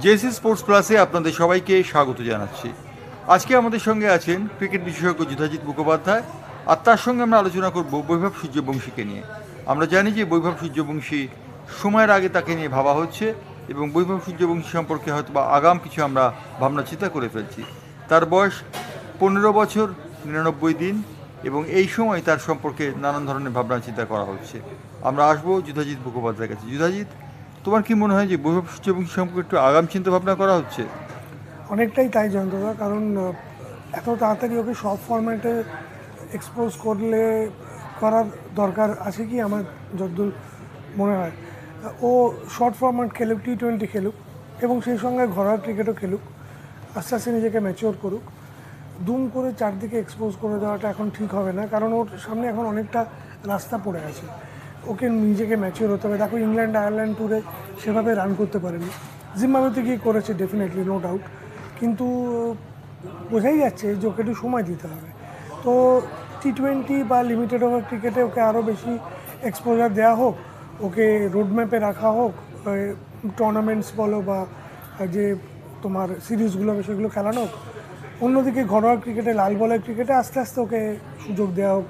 JSC sports প্লাসে আপনাদের সবাইকে স্বাগত জানাচ্ছি। আজকে আমাদের সঙ্গে আছেন ক্রিকেট বিশেষজ্ঞ যুধাজিৎ মুখোপাধ্যায়, আর তার সঙ্গে আমরা আলোচনা করব বৈভব সূর্যবংশীকে নিয়ে। আমরা জানি যে বৈভব সূর্যবংশী সময়ের আগে তাকে নিয়ে ভাবা হচ্ছে এবং বৈভব সূর্যবংশী সম্পর্কে হয়তো বা আগাম কিছু আমরা ভাবনা চিন্তা করে ফেলছি। তার বয়স 15 বছর 99 দিন এবং এই সময় তার সম্পর্কে নানান ধরনের ভাবনা চিন্তা করা হচ্ছে। আমরা আসবো যুধাজিৎ মুখোপাধ্যায়ের কাছে। যুধাজিৎ, তোমার কি মনে হয় যে বৈভব সূর্যবংশী সম্পর্কে একটু আগাম চিন্তা ভাবনা করা হচ্ছে? অনেকটাই তাই জয়ন্তদা, কারণ এত তাড়াতাড়ি ওকে সব ফরম্যাটে এক্সপোজ করার দরকার আছে কি আমার যতদূর মনে হয়। ও শর্ট ফরম্যাট খেলুক, টি-20 খেলুক এবং সেই সঙ্গে ঘরোয়া ক্রিকেটও খেলুক, আস্তে আস্তে নিজেকে ম্যাচিওর করুক। দুম করে চারদিকে এক্সপোজ করে দেওয়াটা এখন ঠিক হবে না, কারণ ওর সামনে এখন অনেকটা রাস্তা পড়ে আছে। ওকে নিজেকে ম্যাচিওর হতে হবে। দেখো, ইংল্যান্ড আয়ারল্যান্ড ট্যুরে সেভাবে রান করতে পারেনি, জিম্বাবুয়েতে গিয়ে করেছে ডেফিনেটলি, নো ডাউট, কিন্তু বোঝাই যাচ্ছে যে ওকে একটু সময় দিতে হবে। তো টি-20 বা লিমিটেড ওভার ক্রিকেটে ওকে আরও বেশি এক্সপোজার দেওয়া হোক, ওকে রোডম্যাপে রাখা হোক, টুর্নামেন্টস বলো বা যে তোমার সিরিজগুলো সেগুলো খেলানো হোক। অন্যদিকে ঘরোয়া ক্রিকেটে, লাল বলের ক্রিকেটে আস্তে আস্তে ওকে সুযোগ দেওয়া হোক,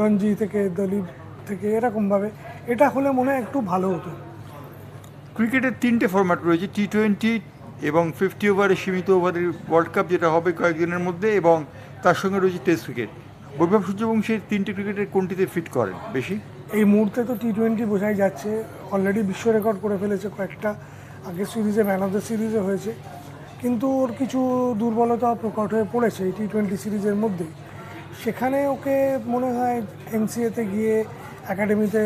রঞ্জি থেকে, দলীপ থেকে, এরকমভাবে। এটা হলে মনে হয় একটু ভালো হতো। ক্রিকেটের 3টে ফরম্যাট রয়েছে, টি-20 এবং 50 ওভারের সীমিত ওভারের ওয়ার্ল্ড কাপ, যেটা হবে কয়েকদিনের মধ্যে, এবং তার সঙ্গে রয়েছে টেস্ট ক্রিকেট। বৈভব সূর্যবংশীর 3টে ক্রিকেটের কোনটিতে ফিট করেন বেশি? এই মুহূর্তে তো টি-20 বোঝাই যাচ্ছে, অলরেডি বিশ্ব রেকর্ড করে ফেলেছে কয়েকটা, আগের সিরিজে ম্যান অফ দ্য সিরিজে হয়েছে, কিন্তু ওর কিছু দুর্বলতা প্রকট হয়ে পড়েছে এই টি-20 সিরিজের মধ্যেই। সেখানে ওকে মনে হয় এনসিএতে গিয়ে একাডেমিতে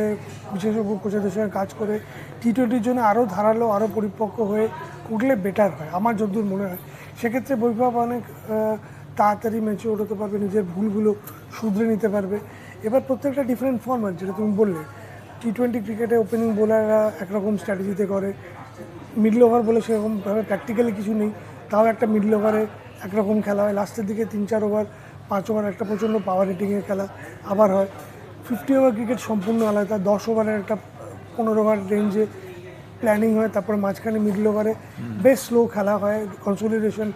বিশেষজ্ঞ কোচেদের সঙ্গে কাজ করে টি-20 জন্য আরও ধারালো, আরও পরিপক্ক হয়ে উঠলে বেটার হয় আমার যতদূর মনে হয়। সেক্ষেত্রে বৈভব অনেক তাড়াতাড়ি ম্যাচিওর হতে পারবে, নিজের ভুলগুলো শুধরে নিতে পারবে। এবার প্রত্যেকটা ডিফারেন্ট ফরম্যাট, যেটা তুমি বললে, টি-20 ক্রিকেটে ওপেনিং বোলাররা একরকম স্ট্র্যাটেজিতে করে, মিডল ওভার বলে সেরকমভাবে প্র্যাকটিক্যালি কিছু নেই, তাও একটা মিডল ওভারে একরকম খেলা হয়, লাস্টের দিকে 3-4 ওভার 5 ওভার একটা প্রচণ্ড পাওয়ার হিটিংয়ের খেলা আবার হয়। 50 ওভার ক্রিকেট সম্পূর্ণ আলাদা, 10 ওভারের একটা 15 ওভার রেঞ্জে প্ল্যানিং হয়, তারপরে মাঝখানে মিডল ওভারে বেশ স্লো খেলা হয়, কনসোলিডেশন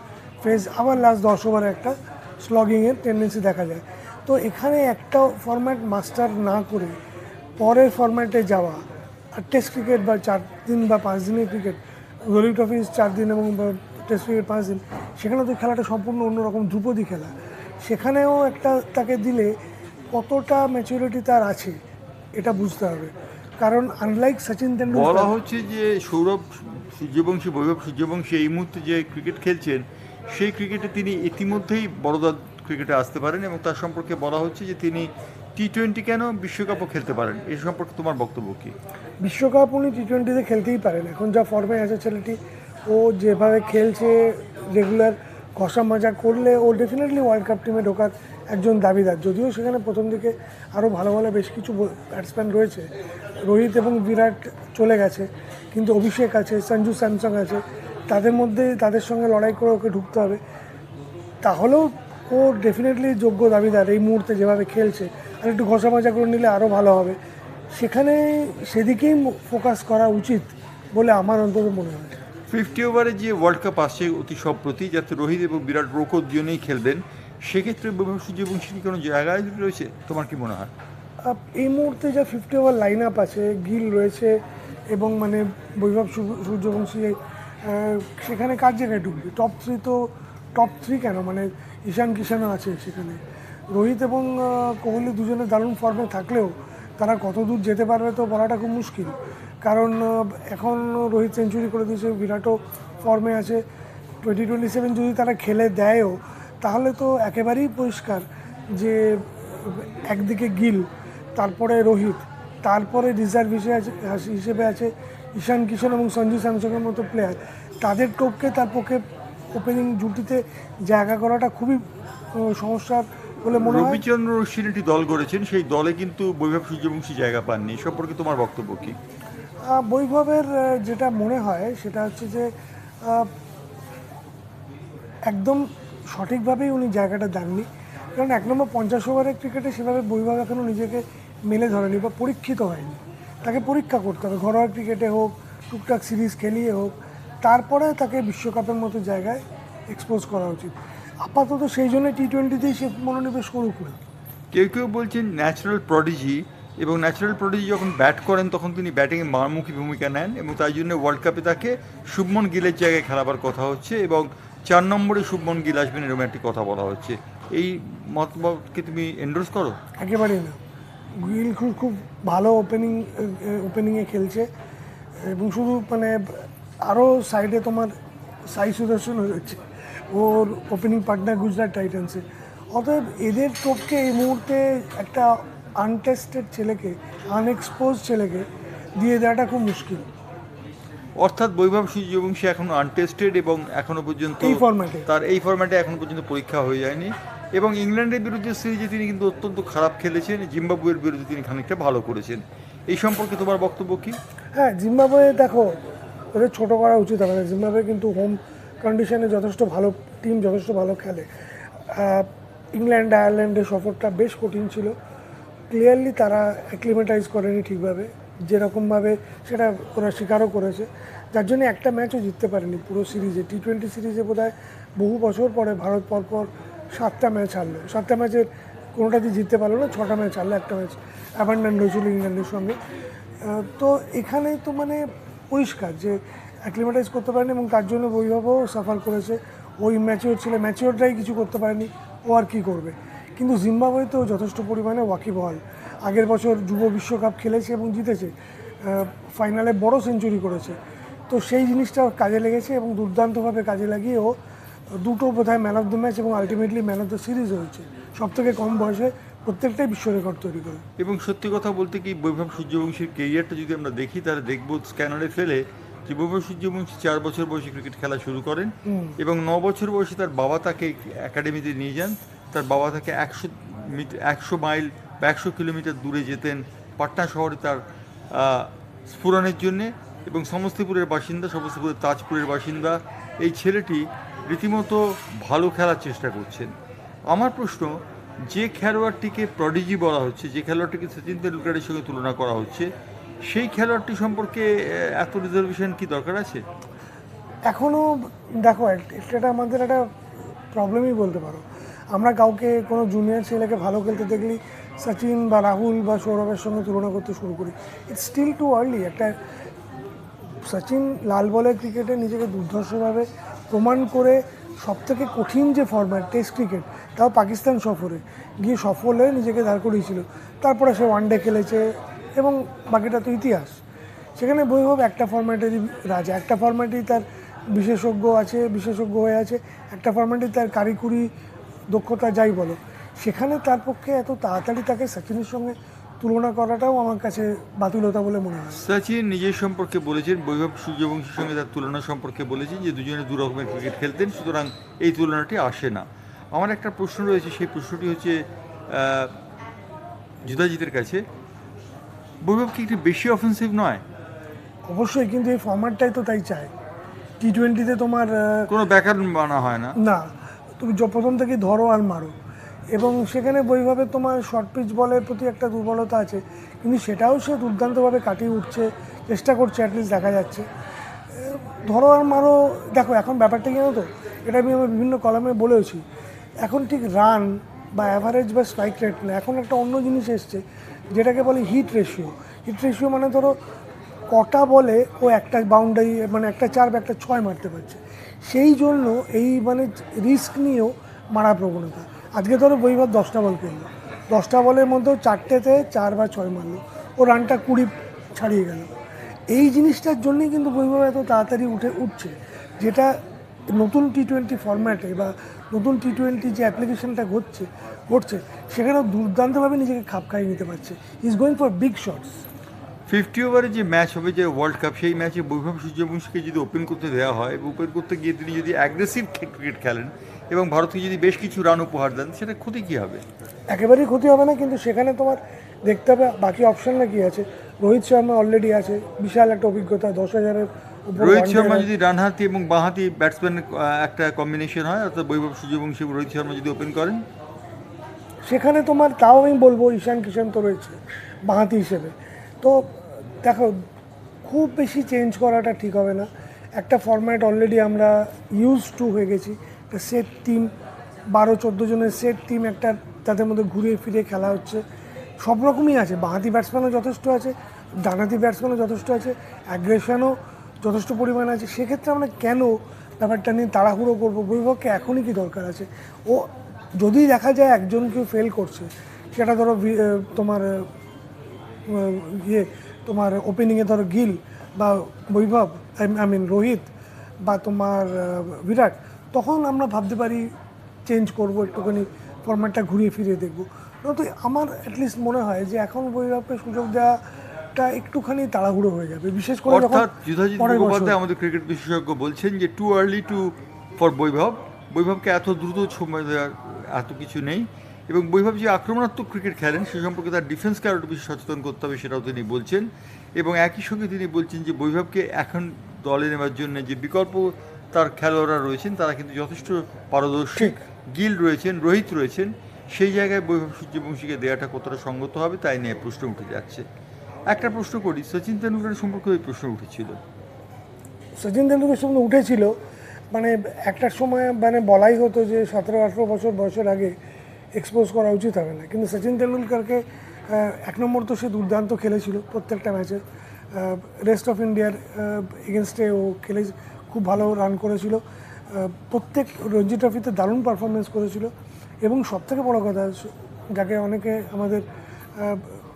ফেজ, আবার লাস্ট 10 ওভারে একটা স্লগিংয়ের টেন্ডেন্সি দেখা যায়। তো এখানে একটা ফরম্যাট মাস্টার না করে পরের ফরম্যাটে যাওয়া, আর টেস্ট ক্রিকেট বা 4 দিন বা 5 দিনের ক্রিকেট, দলীয় ট্রফি 4 দিন এবং টেস্ট ক্রিকেট 5 দিন, সেখানে তো খেলাটা সম্পূর্ণ অন্যরকম, ধ্রুপদী খেলা। সেখানেও একটা তাকে দিলে কতটা ম্যাচুরিটি তার আছে এটা বুঝতে হবে, কারণ আনলাইক সচিন বলা তেন্ডুলকর। হচ্ছে যে সৌরভ সূর্যবংশী, বৈভব সূর্যবংশী এই মুহূর্তে যে ক্রিকেট খেলছেন, সেই ক্রিকেটে তিনি ইতিমধ্যেই বড়দা ক্রিকেটে আসতে পারেন এবং তার সম্পর্কে বলা হচ্ছে যে তিনি টি-20 কেন বিশ্বকাপও খেলতে পারেন। এই সম্পর্কে তোমার বক্তব্য কী? বিশ্বকাপ উনি টি-20-তে খেলতেই পারেন, এখন যা ফর্মে আছে ছেলেটি, ও যেভাবে খেলছে, রেগুলার ঘষা মাজা করলে ও ডেফিনেটলি ওয়ার্ল্ড কাপ টিমে ঢোকার একজন দাবিদার। যদিও সেখানে প্রথম দিকে আরও ভালো ভালো বেশ কিছু ব্যাটসম্যান রয়েছে, রোহিত এবং বিরাট চলে গেছে, কিন্তু অভিষেক আছে, সঞ্জু স্যামসং আছে, তাদের সঙ্গে লড়াই করে ওকে ঢুকতে হবে। তাহলেও ও ডেফিনেটলি যোগ্য দাবিদার এই মুহূর্তে যেভাবে খেলছে, আর একটু ঘষা মাজা করে নিলে আরও ভালো হবে। সেখানে সেদিকেই ফোকাস করা উচিত বলে আমার অন্তত মনে হয়। 50 ওভারে যে ওয়ার্ল্ড কাপ আসছে অতি সম্প্রতি, যাতে রোহিত এবং বিরাট রোকো দুজনেই খেলবেন, সেক্ষেত্রে বৈভব সূর্যবংশীর কোনো জায়গায় রয়েছে? তোমার কি মনে হয়? এই মুহূর্তে যা 50 ওভার লাইন আপ আছে, গিল রয়েছে এবং মানে বৈভব সূর্যবংশী, সেখানে কার জায়গায় ঢুকবে? টপ থ্রি কেন, মানে ঈশান কিষানও আছে সেখানে। রোহিত এবং কোহলি দুজনে দারুণ ফর্মে থাকলেও তারা কত দূর যেতে পারবে তো বলাটা খুব মুশকিল, কারণ এখন রোহিত সেঞ্চুরি করে দিয়েছে, বিরাটও ফর্মে আছে। 2027 যদি তারা খেলে দেয়ও, তাহলে তো একেবারেই পরিষ্কার যে একদিকে গিল, তারপরে রোহিত, তারপরে রিজার্ভ হিসেবে আছে ঈশান কিষান এবং সঞ্জু স্যামসংয়ের মতো প্লেয়ার। তাদের টপকে তার পক্ষে ওপেনিং জুটিতে জায়গা করাটা খুবই সমস্যার বলে মনে হয়। রবিচন্দ্র অশ্বিন একটি দল গড়েছেন, সেই দলে কিন্তু বৈভব সূর্যবংশী জায়গা পাননি। এ সম্পর্কে তোমার বক্তব্য কী? বৈভবের যেটা মনে হয় সেটা হচ্ছে যে একদম সঠিকভাবেই উনি জায়গাটা দেননি, কারণ 1 নম্বর 50 ওভারের ক্রিকেটে সেভাবে বৈভব এখনও নিজেকে মেলে ধরেনি বা পরীক্ষিত হয়নি। তাকে পরীক্ষা করতে হবে, ঘরোয়া ক্রিকেটে হোক, টুকটাক সিরিজ খেলিয়ে হোক, তারপরে তাকে বিশ্বকাপের মতো জায়গায় এক্সপোজ করা উচিত। আপাতত সেই জন্য টি-20তেই সে মনোনিবেশ করুক না। কেউ কেউ বলছেন ন্যাচারাল প্রডিজি, এবং ন্যাচারাল প্রডিজি যখন ব্যাট করেন তখন তিনি ব্যাটিংয়ে মারমুখী ভূমিকা নেন, এবং তাই জন্য ওয়ার্ল্ড কাপে তাকে শুভমন গিলের জায়গায় খেলাবার কথা হচ্ছে, এবং 4 নম্বরে শুভমন গিল আসবেন এরকম একটি কথা বলা হচ্ছে। এই মতবাদকে তুমি এন্ডোর্স করো? একেবারেই না। গিল খুব খুব ভালো ওপেনিংয়ে খেলছে, এবং শুধু মানে আরও সাইডে তোমার সাই সুদর্শন হয়েছে ওর ওপেনিং পার্টনার গুজরাট টাইটান্সে। অতএব এদের টোপকে এই মুহূর্তে একটা আনটেস্টেড ছেলেকে, আনএক্সপোজ ছেলেকে দিয়ে দেওয়াটা খুব মুশকিল অর্থাৎ বৈভব সূর্যবংশী এখনো আনটেস্টেড, এবং এখনো পর্যন্ত এই ফরম্যাটে। তার এই ফরম্যাটে এখনো পর্যন্ত পরীক্ষা হয়ে যায়নি। এবং ইংল্যান্ডের বিরুদ্ধে সিরিজে তিনি কিন্তু অত্যন্ত খারাপ খেলেছেন, জিম্বাবুয়ের বিরুদ্ধে তিনি খানিকটা ভালো করেছেন। এই সম্পর্কে তোমার বক্তব্য কি? হ্যাঁ, জিম্বাবুয়ে দেখো ওদের ছোটো করা উচিত হবে না। জিম্বাবুয়ে কিন্তু হোম কন্ডিশনে যথেষ্ট ভালো টিম, যথেষ্ট ভালো খেলে। ইংল্যান্ড আয়ারল্যান্ডের সফরটা বেশ কঠিন ছিল, ক্লিয়ারলি তারা অ্যাক্লিমেটাইজ করেনি ঠিকভাবে, যেরকমভাবে সেটা ওরা স্বীকারও করেছে, যার জন্য একটা ম্যাচও জিততে পারেনি পুরো সিরিজে। টি-20 সিরিজে বোধহয় বহু বছর পরে ভারত পরপর 7টা ম্যাচ হারলো, 7টা ম্যাচের কোনোটাতেই জিততে পারলো না, 6টা ম্যাচ হারলো, একটা ম্যাচ অ্যাবান্ডেন্ট হয়েছিল ইংল্যান্ডের সঙ্গে। তো এখানে তো মানে পরিষ্কার যে অ্যাক্লিমেটাইজ করতে পারেনি, এবং তার জন্য বৈভবও সাফার করেছে। ওই ম্যাচিওর ছিল, ম্যাচিওরটাই কিছু করতে পারেনি, ও আর কী করবে। কিন্তু জিম্বাবুয়েতেও যথেষ্ট পরিমাণে ওয়াকিবহাল। আগের বছর যুব বিশ্বকাপ খেলেছে এবং জিতেছে, ফাইনালে বড় সেঞ্চুরি করেছে। তো সেই জিনিসটা কাজে লেগেছে, এবং দুর্দান্তভাবে কাজে লাগিয়ে ও দুটো বোধহয় ম্যান অফ দ্য ম্যাচ এবং ultimately man of the series হয়েছে। সবথেকে কম বয়সে প্রত্যেকটাই বিশ্ব রেকর্ড তৈরি করে। এবং সত্যি কথা বলতে কি, বৈভব সূর্যবংশীর কেরিয়ারটা যদি আমরা দেখি তাহলে দেখব স্ক্যানারে ফেলে যে বৈভব সূর্যবংশী 4 বছর বয়সে ক্রিকেট খেলা শুরু করেন, এবং 9 বছর বয়সে তার বাবা তাকে একাডেমিতে নিয়ে যান। তার বাবা তাকে 100 মাইল বা 100 কিলোমিটার দূরে যেতেন পাটনা শহরে তার স্ফুরণের জন্যে, এবং সমস্তিপুরের বাসিন্দা, সমস্তিপুরের তাজপুরের বাসিন্দা এই ছেলেটি রীতিমতো ভালো খেলার চেষ্টা করছেন। আমার প্রশ্ন, যে খেলোয়াড়টিকে প্রডিজি বলা হচ্ছে, যে খেলোয়াড়টিকে সচিন তেন্ডুলকারের সঙ্গে তুলনা করা হচ্ছে, সেই খেলোয়াড়টি সম্পর্কে এত রিজার্ভেশন কি দরকার আছে? এখনও দেখো এটা আমাদের একটা প্রবলেমই বলতে পারো। আমরা কাউকে কোনো জুনিয়র ছেলেকে ভালো খেলতে দেখলেই সচিন বা রাহুল বা সৌরভের সঙ্গে তুলনা করতে শুরু করি। It's still too early. একটা সচিন লাল বলের ক্রিকেটে নিজেকে দুর্ধর্ষভাবে প্রমাণ করে সবথেকে কঠিন যে ফরম্যাট টেস্ট ক্রিকেট, তাও পাকিস্তান সফরে গিয়ে সফল হয়ে নিজেকে দাঁড় করিয়েছিল। তারপরে সে ওয়ানডে খেলেছে, এবং বাকিটা তো ইতিহাস। সেখানে বৈভব একটা ফরম্যাটেরই রাজা, একটা ফরম্যাটেই তার বিশেষজ্ঞ হয়ে আছে, একটা ফরম্যাটেই তার কারিকুরি দক্ষতা যাই বলো। সেখানে তার পক্ষে এত তাড়াতাড়ি তাকে সচিনের সঙ্গে তুলনা করাটাও আমার কাছে বাতুলতা বলে মনে হয়। সচিন নিজের সম্পর্কে বলেছেন, বৈভব সূর্যবংশীর সঙ্গে তার তুলনা সম্পর্কে বলেছেন যে দুজনে দু রকমের ক্রিকেট খেলতেন, সুতরাং এই তুলনাটি আসে না। আমার একটা প্রশ্ন রয়েছে, সেই প্রশ্নটি হচ্ছে যুধাজিতের কাছে, বৈভব কি একটু বেশি অফেন্সিভ নয়? অবশ্যই, কিন্তু এই ফরম্যাটটাই তো তাই চায়। টি-20তে তোমার কোনো ব্যাকরণ বানা হয় না। না, তুমি প্রথম থেকেই ধরো আর মারো, এবং সেখানে বৈভবের তোমার শর্ট পিচ বলের প্রতি একটা দুর্বলতা আছে, কিন্তু সেটাও সে দুর্দান্তভাবে কাটিয়ে উঠছে, চেষ্টা করছে, অ্যাটলিস্ট দেখা যাচ্ছে। ধরো আর মারো। দেখো এখন ব্যাপারটা কি জানো তো, এটা আমি আমার বিভিন্ন কলামে বলেওছি, এখন ঠিক রান বা অ্যাভারেজ বা স্ট্রাইক রেট না, এখন একটা অন্য জিনিস এসছে যেটাকে বলে হিট রেশিও। হিট রেশিও মানে ধরো কটা বলে ও একটা বাউন্ডারি, মানে একটা 4 বা একটা 6 মারতে পারছে। সেই জন্য এই মানে রিস্ক নিয়েও মারার প্রবণতা। আজকে ধরো বৈভব 10টা বল খেললো, 10টা বলের মধ্যেও 4টেতে 4 বা 6 মারলো, ও রানটা 20 ছাড়িয়ে গেল। এই জিনিসটার জন্যই কিন্তু বৈভব এত তাড়াতাড়ি উঠছে, যেটা নতুন টি-20 ফরম্যাটে বা নতুন টি-20 যে অ্যাপ্লিকেশনটা ঘটছে সেখানেও দুর্দান্তভাবে নিজেকে খাপ খাইয়ে নিতে পারছে। Is going for big shots. 50 ওভারে যে ম্যাচ হবে, যে ওয়ার্ল্ড কাপ, সেই ম্যাচে বৈভব সূর্যবংশীকে যদি ওপেন করতে দেওয়া হয়, ওপেন করতে গিয়ে তিনি যদি অ্যাগ্রেসিভ ক্রিকেট খেলেন এবং ভারতকে যদি বেশ কিছু রান উপহার দেন, সেটা ক্ষতি কী হবে? একেবারেই ক্ষতি হবে না, কিন্তু সেখানে তোমার দেখতে হবে বাকি অপশানটা কী আছে। রোহিত শর্মা অলরেডি আছে, বিশাল একটা অভিজ্ঞতা, 10,000-এর উপর। রোহিত শর্মা যদি ডানহাতি এবং বাঁহাতি ব্যাটসম্যান একটা কম্বিনেশন হয়, অর্থাৎ বৈভব সূর্যবংশী এবং রোহিত শর্মা যদি ওপেন করেন, সেখানে তোমার তাও আমি বলবো ঈশান কিষান তো রয়েছে বাঁহাতি হিসেবে। তো দেখো, খুব বেশি চেঞ্জ করাটা ঠিক হবে না। একটা ফরম্যাট অলরেডি আমরা ইউজ টু হয়ে গেছি, একটা সেট টিম, 12-14 জনের সেট টিম, একটা তাদের মধ্যে ঘুরিয়ে ফিরে খেলা হচ্ছে। সব রকমই আছে, বাঁহাতি ব্যাটসম্যানও যথেষ্ট আছে, ডানহাতি ব্যাটসম্যানও যথেষ্ট আছে, অ্যাগ্রেশনও যথেষ্ট পরিমাণ আছে। সেক্ষেত্রে আমরা কেন ব্যাপারটা নিয়ে তাড়াহুড়ো করবো? বৈভবকে এখনই কি দরকার আছে? ও যদি দেখা যায় একজন কেউ ফেল করছে, সেটা ধরো তোমার তোমার ওপেনিংয়ে ধরো গিল বা বৈভব, আই মিন রোহিত বা তোমার বিরাট, তখন আমরা ভাবতে পারি চেঞ্জ করবো, একটুখানি ফরম্যাটটা ঘুরিয়ে ফিরিয়ে দেখবো। তো আমার অ্যাটলিস্ট মনে হয় যে এখন বৈভবকে সুযোগ দেওয়াটা একটুখানি তাড়াহুড়ো হয়ে যাবে, বিশেষ করে যখন অর্থাৎ যুধাজিৎ মুখোপাধ্যায় আমাদের ক্রিকেট বিশেষজ্ঞ বলছেন যে টু আর্লি টু ফর বৈভবকে এত দ্রুত সময় দেওয়ার এত কিছু নেই, এবং বৈভব যে আক্রমণাত্মক ক্রিকেট খেলেন সে সম্পর্কে তার ডিফেন্সকে আরও বেশি সচেতন করতে হবে, সেটাও তিনি বলছেন। এবং একই সঙ্গে তিনি বলছেন যে বৈভবকে এখন দলে নেওয়ার জন্য যে বিকল্প তার খেলোয়াড়রা রয়েছেন তারা কিন্তু যথেষ্ট পারদর্শী, গিল রয়েছেন, রোহিত রয়েছেন, সেই জায়গায় বৈভব সূর্যবংশীকে দেওয়াটা কতটা সঙ্গত হবে তাই নিয়ে প্রশ্ন উঠে যাচ্ছে। একটা প্রশ্ন করি, সচিন তেন্ডুলকারের সম্পর্কে ওই প্রশ্ন উঠেছিল। সচিন তেন্ডুলকার সঙ্গে উঠেছিল, মানে একটা সময় মানে বলাই হতো যে 17-18 বছর বয়সের আগে এক্সপোজ করা উচিত হবে না, কিন্তু সচিন তেন্ডুলকারকে এক নম্বর তো সে দুর্দান্ত খেলেছিল প্রত্যেকটা ম্যাচে, রেস্ট অফ ইন্ডিয়ার এগেনস্টে ও খেলে খুব ভালো রান করেছিল, প্রত্যেক রঞ্জি ট্রফিতে দারুণ পারফরমেন্স করেছিল। এবং সবথেকে বড় কথা, যাকে অনেকে আমাদের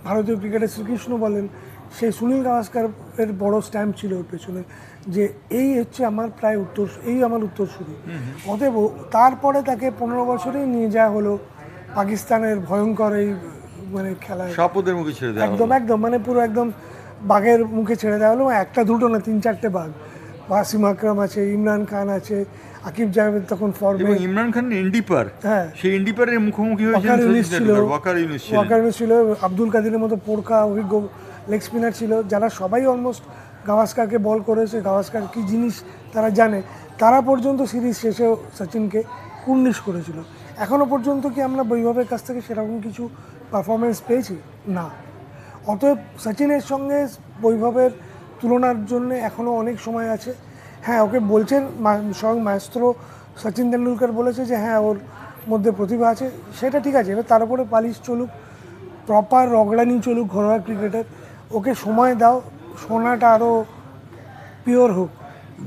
ভারতীয় ক্রিকেটের শ্রীকৃষ্ণ বলেন, সেই সুনীল গাভাস্কারের বড় স্ট্যাম্প ছিল ওর পেছনে, যে এই হচ্ছে আমার প্রায় আমার উত্তরসূরি। অতএব তারপরে তাকে 15 বছরেই নিয়ে যাওয়া হলো পাকিস্তানের ভয়ঙ্কর এই মানে খেলায়, সাপদের মুখে ছেড়ে দেওয়া একদম একদম মানে পুরো একদম বাঘের মুখে ছেড়ে দেওয়া হলো। একটা দুটো না, 3-4টে বাঘ, ওয়াসিম আকরাম আছে, ইমরান খান আছে, আকিব জাভেদ তখন ফর্মে, এবং ইমরান খান ইন্ডিপার, হ্যাঁ সেই ইন্ডিপারের মুখোমুখি হয়েছেন ওয়াকার ইউনুস ছিল, আব্দুল কাদিরের মতো পোরকা অভিজ্ঞ লেগ স্পিনার ছিল, যারা সবাই অলমোস্ট গাভাস্কারকে বল করেছে, গাভাস্কার কী জিনিস তারা জানে, তারা পর্যন্ত সিরিজ শেষেও সচিনকে 19 করেছিল। এখনও পর্যন্ত কি আমরা বৈভবের কাছ থেকে সেরকম কিছু পারফরমেন্স পেয়েছি? না। অতএব সচিনের সঙ্গে বৈভবের তুলনার জন্য এখনও অনেক সময় আছে। হ্যাঁ, ওকে বলছেন স্বয়ং মাস্ত্র সচিন তেন্ডুলকর বলেছে যে হ্যাঁ ওর মধ্যে প্রতিভা আছে, সেটা ঠিক আছে, এবার তার উপরে পালিশ চলুক, প্রপার রগড়ানি চলুক ঘরোয়া ক্রিকেটের, ওকে সময় দাও, সোনাটা আরও পিওর হোক।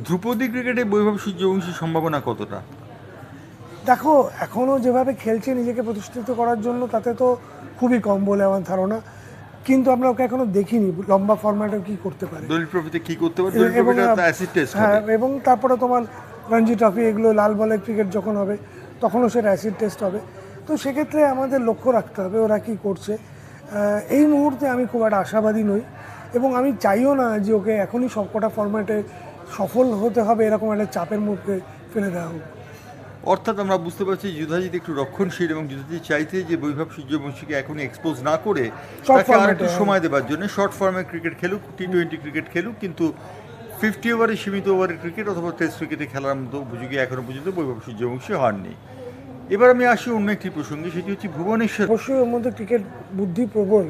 ধ্রুপদী ক্রিকেটে বৈভব সূর্যবংশীর সম্ভাবনা কতটা? দেখো এখনও যেভাবে খেলছে নিজেকে প্রতিষ্ঠিত করার জন্য, তাতে তো খুবই কম বলে আমার ধারণা, কিন্তু আমরা ওকে এখনো দেখিনি লম্বা ফরম্যাটে কি করতে পারে, দলীয় ট্রফিতে কি করতে পারে, দলীয় ট্রফিটা অ্যাসিড টেস্ট হ্যাঁ, এবং তারপরে তোমার রঞ্জি ট্রফি, এগুলো লাল বলের ক্রিকেট যখন হবে তখনও সেটা অ্যাসিড টেস্ট হবে। তো সেক্ষেত্রে আমাদের লক্ষ্য রাখতে হবে ওরা কী করছে। এই মুহূর্তে আমি খুব একটা আশাবাদী নই, এবং আমি চাইও না যে ওকে এখনই সবকটা ফরম্যাটে সফল হতে হবে এরকম একটা চাপের মধ্যে ফেলে দেওয়া হোক। অর্থাৎ আমরা বুঝতে পারছি যুধাজিৎ একটু রক্ষণশীল, এবং যুধাজিৎ চাইতে যে বৈভব সূর্যবংশীকে এখনই এক্সপোজ না করে তাকে আরেকটু সময় দেওয়ার জন্য শর্ট ফর্মে ক্রিকেট খেলুক, T20 ক্রিকেট খেলুক, কিন্তু 50 ওভারে সীমিত ওভারের ক্রিকেট অথবা টেস্ট ক্রিকেটে খেলার মতো উপযোগী এখনও পর্যন্ত বৈভব সূর্যবংশী হননি। এবার আমি আসি অন্য একটি প্রসঙ্গে, সেটি হচ্ছে ভুবনেশ্বর। অবশ্যই ওর মধ্যে ক্রিকেট বুদ্ধি প্রবল,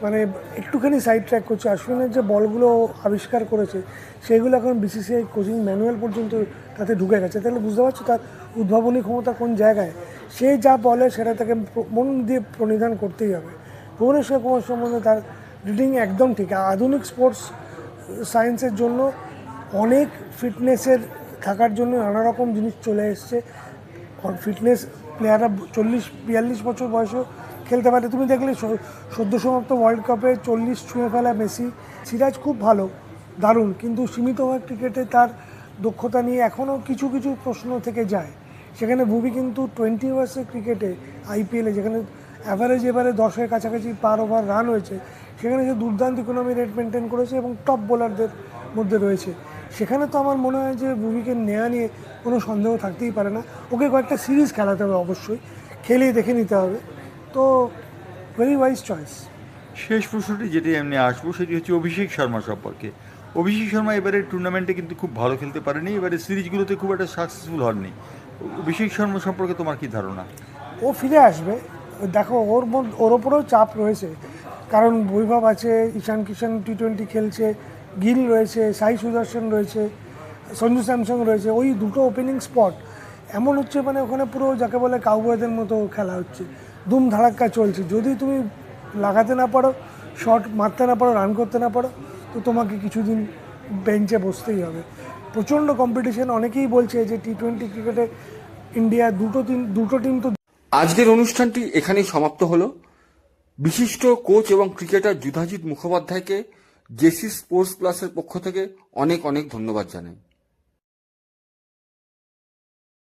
মানে একটুখানি সাইড ট্র্যাক করছে। আশ্বিনের যে বলগুলো আবিষ্কার করেছে সেগুলো এখন BCCI কোচিং ম্যানুয়াল পর্যন্ত তাতে ঢুকে গেছে, তাহলে বুঝতে পারছো তার উদ্ভাবনী ক্ষমতা কোন জায়গায়। সে যা বলে সেটা তাকে মন দিয়ে প্রণিধান করতেই হবে। ভুবনেশ্বর কুমার সম্বন্ধে তার রিডিং একদম ঠিক। আধুনিক স্পোর্টস সায়েন্সের জন্য অনেক ফিটনেসের থাকার জন্য নানা রকম জিনিস চলে এসছে। ফিটনেস প্লেয়াররা 40-42 বছর বয়সেও খেলতে পারে। তুমি দেখলে সদ্য সমাপ্ত ওয়ার্ল্ড কাপে 40 ছুঁয়ে ফেলা মেসি। সিরাজ খুব ভালো, দারুণ, কিন্তু সীমিত ওভার ক্রিকেটে তার দক্ষতা নিয়ে এখনও কিছু কিছু প্রশ্ন থেকে যায়। সেখানে ভুবি কিন্তু 20 ওভার্সের ক্রিকেটে IPL-এ যেখানে অ্যাভারেজ এবারে 10-এর কাছাকাছি পার ওভার রান হয়েছে, সেখানে সে দুর্দান্ত ইকোনমি রেট মেনটেন করেছে এবং টপ বোলারদের মধ্যে রয়েছে। সেখানে তো আমার মনে হয় যে ভুবিকে নেওয়া নিয়ে কোনো সন্দেহ থাকতেই পারে না। ওকে কয়েকটা সিরিজ খেলাতে হবে, অবশ্যই খেলেই দেখে নিতে হবে। তো ভেরি ওয়াইজ চয়েস। শেষ প্রশ্নটি যেটি এমনি আসবো সেটি হচ্ছে অভিষেক শর্মা সম্পর্কে। অভিষেক শর্মা এবারে টুর্নামেন্টে কিন্তু খুব ভালো খেলতে পারেনি, এবারে সিরিজগুলোতে খুব একটা সাকসেসফুল হননি। অভিষেক শর্মা সম্পর্কে তোমার কি ধারণা? ও ফিরে আসবে, দেখো ওর ওপরেও চাপ রয়েছে, কারণ বৈভব আছে, ঈশান কিষান T20 খেলছে, গিল রয়েছে, সাই সুদর্শন রয়েছে, সঞ্জু স্যামসং রয়েছে, ওই দুটো ওপেনিং স্পট এমন হচ্ছে মানে ওখানে পুরো যাকে বলে কাউবয়দের মতো খেলা হচ্ছে, দুম ধাড়াক্কা চলছে। যদি তুমি লাগাতে না পারো, শট মারতে না পারো, রান করতে না পারো, তো তোমাকে কিছুদিন বেঞ্চে বসতেই হবে। প্রচণ্ড কম্পিটিশন। অনেকেই বলছে যে টি-20 ক্রিকেটে ইন্ডিয়া দুটো টিম তো। আজকের অনুষ্ঠানটি এখানেই সমাপ্ত হলো। বিশিষ্ট কোচ এবং ক্রিকেটার যুধাজিৎ মুখোপাধ্যায়কে জেসি স্পোর্টস প্লাসের পক্ষ থেকে অনেক অনেক ধন্যবাদ জানাই।